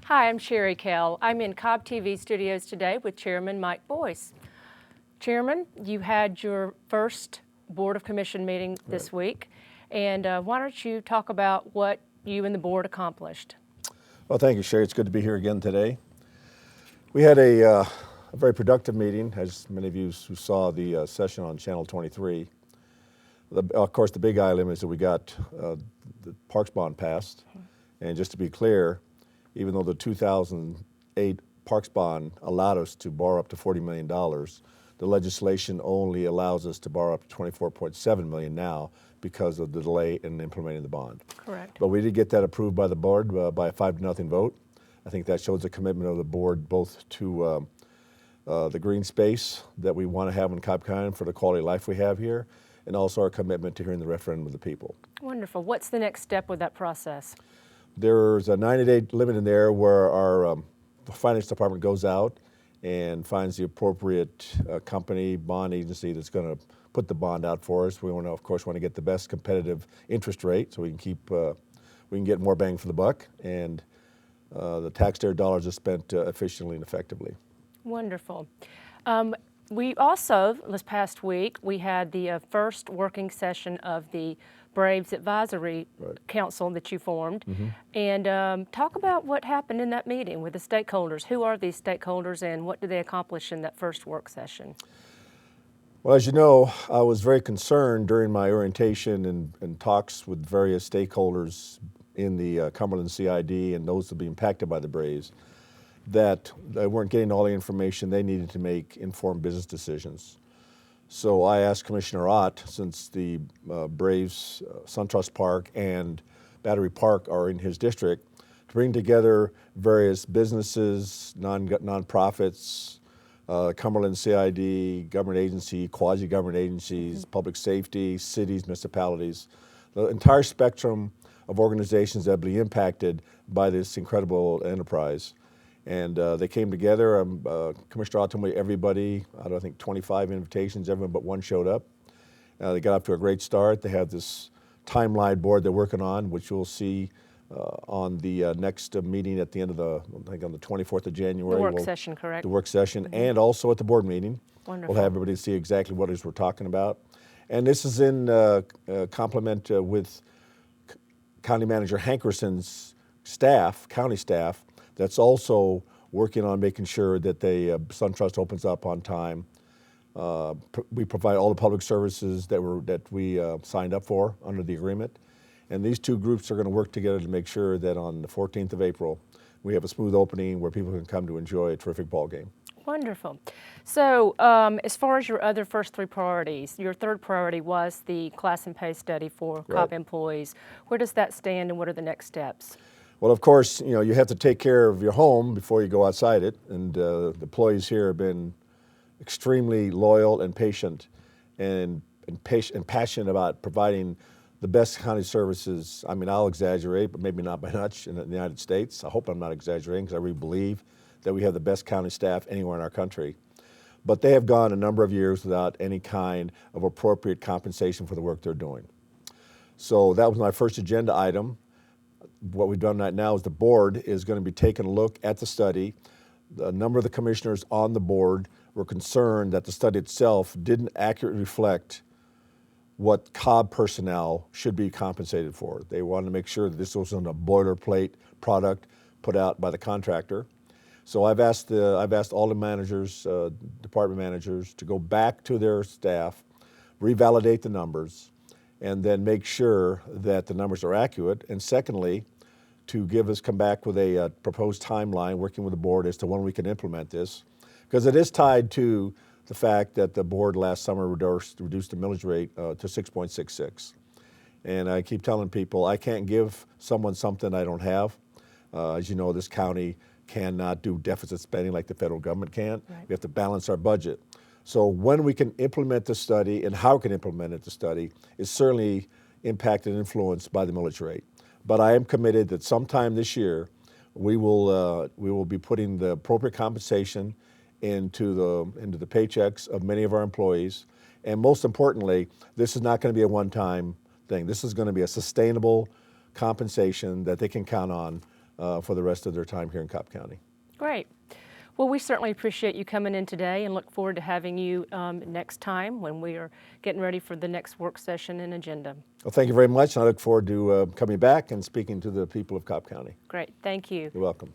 Hi, I'm Sherry Kell. I'm in Cobb TV studios today with Chairman Mike Boyce. Chairman, you had your first Board of Commission meeting this week, and why don't you talk about what you and the board accomplished? Well, thank you, Sherry. It's good to be here again today. We had a very productive meeting, as many of you who saw the session on Channel 23. Of course, the big item is that we got the Parks bond passed. And just to be clear, even though the 2008 Parks bond allowed us to borrow up to $40 million, the legislation only allows us to borrow up to $24.7 million now because of the delay in implementing the bond. Correct. But we did get that approved by the board by a 5-0 vote. I think that shows a commitment of the board both to the green space that we want to have in Cobb County for the quality of life we have here, and also our commitment to hearing the referendum of the people. Wonderful. What's the next step with that process? There's a 90-day limit in there where our finance department goes out and finds the appropriate company, bond agency that's going to put the bond out for us. We want to, of course, get the best competitive interest rate so we can get more bang for the buck, and the taxpayer dollars are spent efficiently and effectively. Wonderful. We also, this past week, we had the first working session of the Braves Advisory Council that you formed. And talk about what happened in that meeting with the stakeholders. Who are these stakeholders and what did they accomplish in that first work session? Well, as you know, I was very concerned during my orientation and talks with various stakeholders in the Cumberland CID and those that will be impacted by the Braves, that they weren't getting all the information they needed to make informed business decisions. So I asked Commissioner Ott, since the Braves, SunTrust Park and Battery Park are in his district, to bring together various businesses, nonprofits, Cumberland CID, government agency, quasi-government agencies, public safety, cities, municipalities, the entire spectrum of organizations that will be impacted by this incredible enterprise. And they came together. Commissioner Ott told me everybody, out of I think 25 invitations, everyone but one showed up. They got off to a great start. They have this timeline board they're working on, which you'll see on the next meeting at the end of I think on the 24th of January. The work session, correct? The work session, and also at the board meeting. Wonderful. We'll have everybody see exactly what it is we're talking about. And this is in complement with County Manager Hankerson's staff, county staff, that's also working on making sure that SunTrust opens up on time. We provide all the public services that we signed up for under the agreement. And these two groups are going to work together to make sure that on the 14th of April, we have a smooth opening where people can come to enjoy a terrific ball game. Wonderful. So as far as your other first three priorities, your third priority was the class and pay study for Cobb employees. Where does that stand and what are the next steps? Well, of course, you have to take care of your home before you go outside it. And the employees here have been extremely loyal and patient and passionate about providing the best county services. I mean, I'll exaggerate, but maybe not by much in the United States. I hope I'm not exaggerating because I really believe that we have the best county staff anywhere in our country. But they have gone a number of years without any kind of appropriate compensation for the work they're doing. So that was my first agenda item. What we've done right now is the board is going to be taking a look at the study. A number of the commissioners on the board were concerned that the study itself didn't accurately reflect what Cobb personnel should be compensated for. They wanted to make sure that this wasn't a boilerplate product put out by the contractor. So I've asked all the managers, department managers, to go back to their staff, revalidate the numbers, and then make sure that the numbers are accurate. And secondly, to come back with a proposed timeline, working with the board as to when we can implement this, because it is tied to the fact that the board last summer reduced the millage rate to 6.66. And I keep telling people I can't give someone something I don't have. As you know, this county cannot do deficit spending like the federal government can. We have to balance our budget. So when we can implement the study and how we can implement the study is certainly impacted and influenced by the millage rate. But I am committed that sometime this year we will be putting the appropriate compensation into the paychecks of many of our employees. And most importantly, this is not going to be a one-time thing. This is going to be a sustainable compensation that they can count on for the rest of their time here in Cobb County. Great. Well, we certainly appreciate you coming in today and look forward to having you next time when we are getting ready for the next work session and agenda. Well, thank you very much. I look forward to coming back and speaking to the people of Cobb County. Great. Thank you. You're welcome.